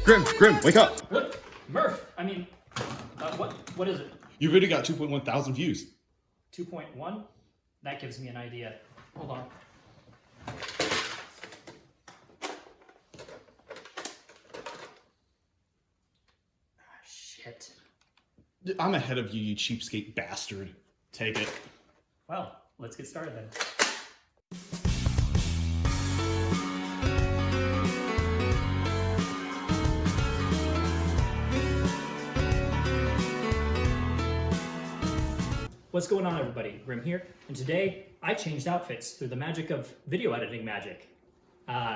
Grim, wake up! What? Murph, I mean, what is it? You already got 2.1 thousand views. 2.1? That gives me an idea. Hold on. Shit. I'm ahead of you, you cheapskate bastard. Take it. Well, let's get started then. What's going on, everybody? Grim here, and today I changed outfits through the magic of video editing magic.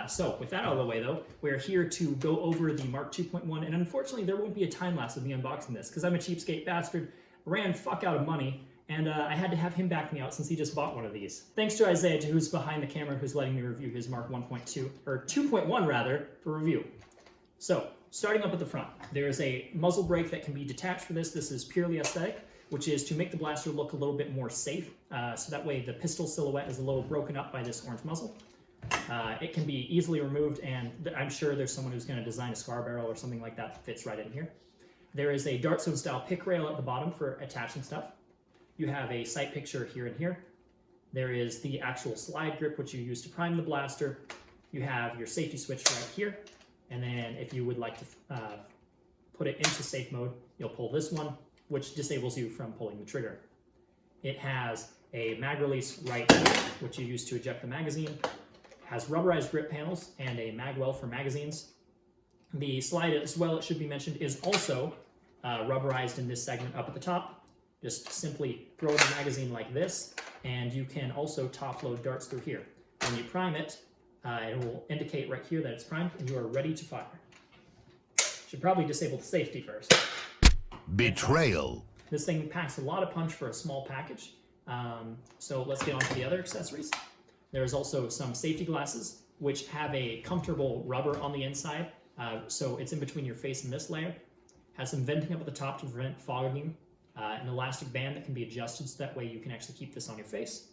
So with that out of the way though, we're here to go over the Mark 2.1, and unfortunately there won't be a time lapse of me unboxing this because I'm a cheapskate bastard, ran fuck out of money, and I had to have him back me out since he just bought one of these. Thanks to Isaiah, who's behind the camera, who's letting me review his Mark 1.2, or 2.1 rather, for review. So, starting up at the front, there is a muzzle brake that can be detached for this. This is purely aesthetic, which is to make the blaster look a little bit more safe. So that way the pistol silhouette is a little broken up by this orange muzzle. It can be easily removed, and I'm sure there's someone who's going to design a scar barrel or something like that fits right in here. There is a dartzone style pick rail at the bottom for attaching stuff. You have a sight picture here and here. There is the actual slide grip, which you use to prime the blaster. You have your safety switch right here. And then if you would like to put it into safe mode, you'll pull this one, which disables you from pulling the trigger. It has a mag release right here, which you use to eject the magazine. It has rubberized grip panels and a mag well for magazines. The slide as well, it should be mentioned, is also rubberized in this segment up at the top. Just simply throw the magazine like this, and you can also top load darts through here. When you prime it, it will indicate right here that it's primed and you are ready to fire. Should probably disable the safety first. Betrayal. This thing packs a lot of punch for a small package. So let's get on to the other accessories. There's also some safety glasses, which have a comfortable rubber on the inside. So it's in between your face and this layer. Has some venting up at the top to prevent fogging. An elastic band that can be adjusted so that way you can actually keep this on your face.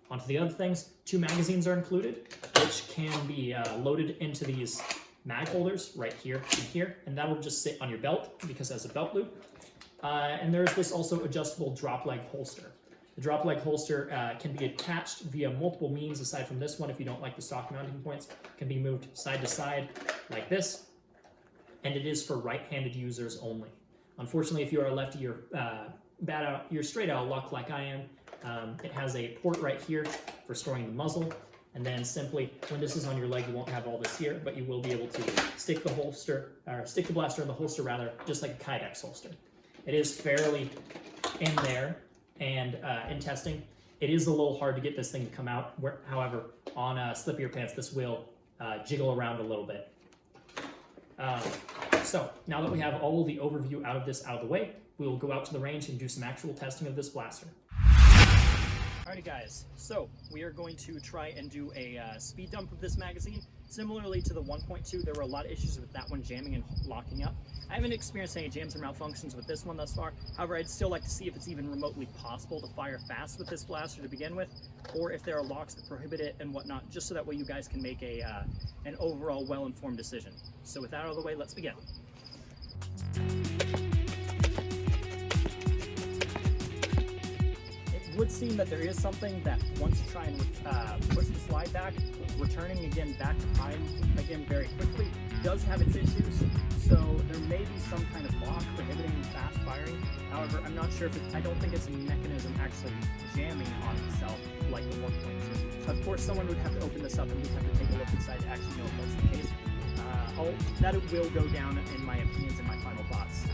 Onto the other things, 2 magazines are included, which can be loaded into these mag holders right here and here, and that will just sit on your belt because it has a belt loop. And there's this also adjustable drop leg holster. The drop leg holster can be attached via multiple means aside from this one if you don't like the stock mounting points. It can be moved side to side like this, and it is for right-handed users only. Unfortunately, if you are a lefty, you're straight out of luck like I am. It has a port right here for storing the muzzle, and then simply when this is on your leg, you won't have all this here, but you will be able to stick the blaster in the holster rather, just like a Kydex holster. It is fairly in there, and in testing, it is a little hard to get this thing to come out. However, on slippier pants, this will jiggle around a little bit. So now that we have all the overview out of the way, we will go out to the range and do some actual testing of this blaster. Alrighty guys, so we are going to try and do a speed dump of this magazine. Similarly to the 1.2, there were a lot of issues with that one jamming and locking up. I haven't experienced any jams or malfunctions with this one thus far. However, I'd still like to see if it's even remotely possible to fire fast with this blaster to begin with, or if there are locks that prohibit it and whatnot, just so that way you guys can make an overall well-informed decision. So with that out of the way, let's begin. It would seem that there is something that once you try and push the slide back, returning again back to prime again very quickly does have its issues. So there may be some kind of lock prohibiting fast firing. However, I'm not sure if I don't think it's a mechanism actually jamming on itself like the 1.2. Of course, someone would have to open this up and we'd have to take a look inside to actually know if that's the case. That will go down in my opinions and my final thoughts.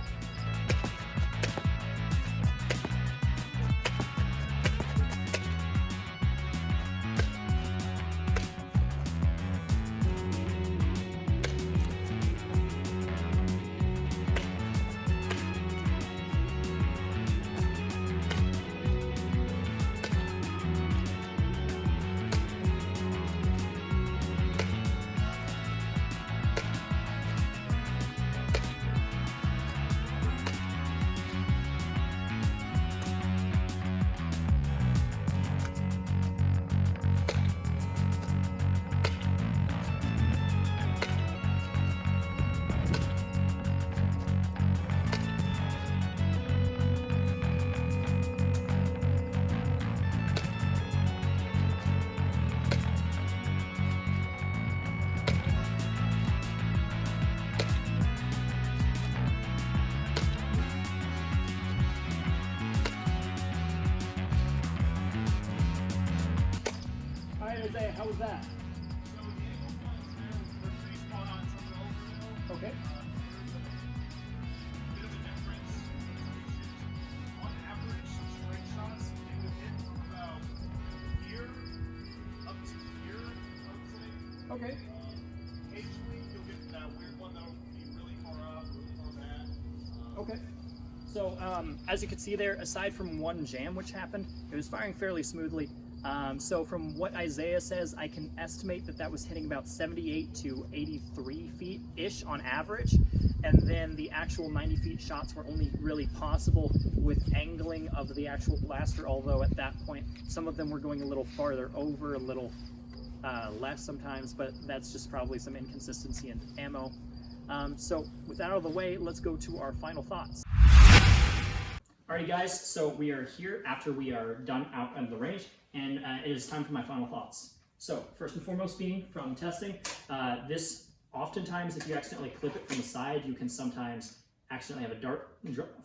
How was that? Okay. Okay. Occasionally you'll get that weird one that'll be really far up, really far back. Okay. So, as you can see there, aside from one jam which happened, it was firing fairly smoothly. So from what Isaiah says, I can estimate that that was hitting about 78 to 83 feet-ish on average. And then the actual 90 feet shots were only really possible with angling of the actual blaster, although at that point, some of them were going a little farther over, a little less sometimes, but that's just probably some inconsistency in ammo. So with that out of the way, let's go to our final thoughts. Alrighty guys, so we are here after we are done out of the range, and it is time for my final thoughts. So first and foremost being from testing, this oftentimes if you accidentally clip it from the side, you can sometimes accidentally have a dart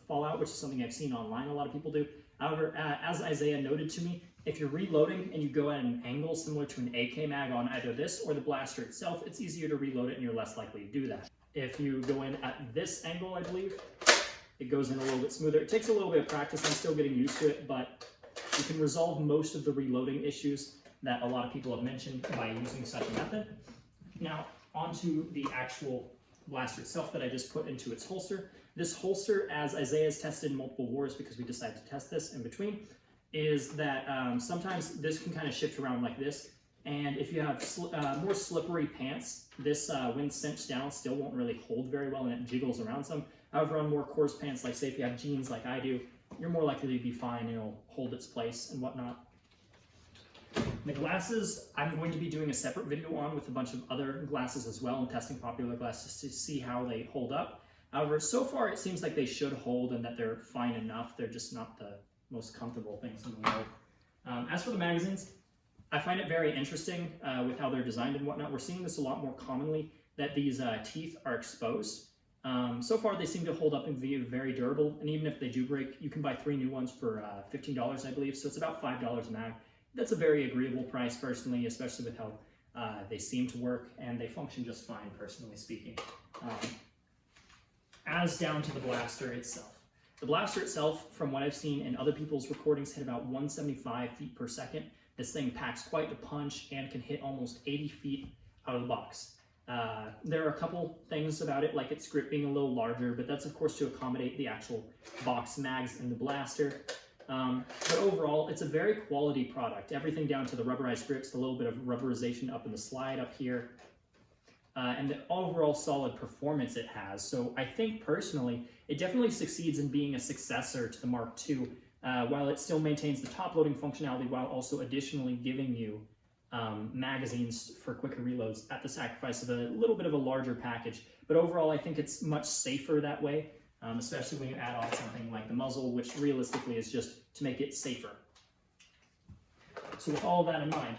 fall out, which is something I've seen online a lot of people do. However, as Isaiah noted to me, if you're reloading and you go at an angle similar to an AK mag on either this or the blaster itself, it's easier to reload it and you're less likely to do that. If you go in at this angle, I believe, it goes in a little bit smoother. It takes a little bit of practice. I'm still getting used to it, but you can resolve most of the reloading issues that a lot of people have mentioned by using such a method. Now, onto the actual blaster itself that I just put into its holster. This holster, as Isaiah has tested in multiple wars because we decided to test this in between, is that sometimes this can kind of shift around like this. And if you have more slippery pants, this when cinched down still won't really hold very well and it jiggles around some. However, on more coarse pants, like say if you have jeans like I do, you're more likely to be fine and it'll hold its place and whatnot. The glasses, I'm going to be doing a separate video on with a bunch of other glasses as well and testing popular glasses to see how they hold up. However, so far it seems like they should hold and that they're fine enough. They're just not the most comfortable things in the world. As for the magazines, I find it very interesting with how they're designed and whatnot. We're seeing this a lot more commonly, that these teeth are exposed. So far they seem to hold up and be very durable, and even if they do break, you can buy 3 new ones for $15, I believe, so it's about $5 a mag. That's a very agreeable price personally, especially with how they seem to work, and they function just fine, personally speaking. As down to the blaster itself. The blaster itself, from what I've seen in other people's recordings, hit about 175 feet per second. This thing packs quite the punch and can hit almost 80 feet out of the box. There are a couple things about it, like its grip being a little larger, but that's of course to accommodate the actual box mags in the blaster. But overall, it's a very quality product. Everything down to the rubberized grips, the little bit of rubberization up in the slide up here, and the overall solid performance it has. So I think personally, it definitely succeeds in being a successor to the Mark II, while it still maintains the top-loading functionality while also additionally giving you magazines for quicker reloads at the sacrifice of a little bit of a larger package. But overall, I think it's much safer that way, especially when you add on something like the muzzle, which realistically is just to make it safer. So with all of that in mind,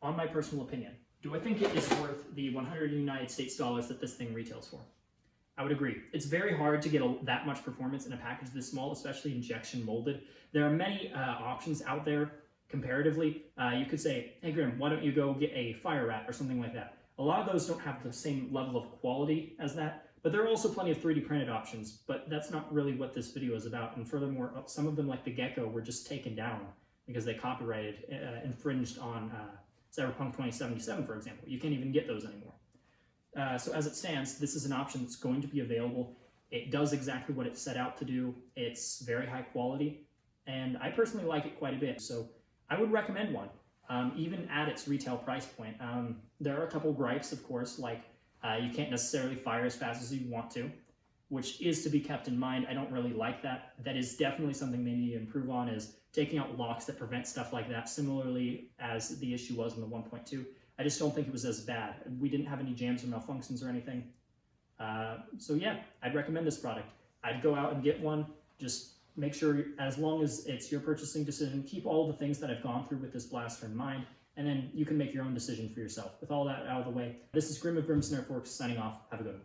on my personal opinion, do I think it is worth the 100 United States dollars that this thing retails for? I would agree. It's very hard to get that much performance in a package this small, especially injection molded. There are many options out there comparatively. You could say, hey Grim, why don't you go get a fire rat or something like that? A lot of those don't have the same level of quality as that, but there are also plenty of 3D printed options, but that's not really what this video is about. And furthermore, some of them like the Gecko were just taken down because they copyrighted, infringed on Cyberpunk 2077, for example. You can't even get those anymore. So as it stands, this is an option that's going to be available. It does exactly what it set out to do. It's very high quality, and I personally like it quite a bit. So I would recommend one, even at its retail price point. There are a couple gripes, of course, like you can't necessarily fire as fast as you want to, which is to be kept in mind. I don't really like that. That is definitely something they need to improve on, is taking out locks that prevent stuff like that, similarly as the issue was in the 1.2. I just don't think it was as bad. We didn't have any jams or malfunctions or anything. So yeah, I'd recommend this product. I'd go out and get one. Just make sure, as long as it's your purchasing decision, keep all the things that I've gone through with this blaster in mind, and then you can make your own decision for yourself. With all that out of the way, this is Grim of Grim's Nerf Works signing off. Have a good one.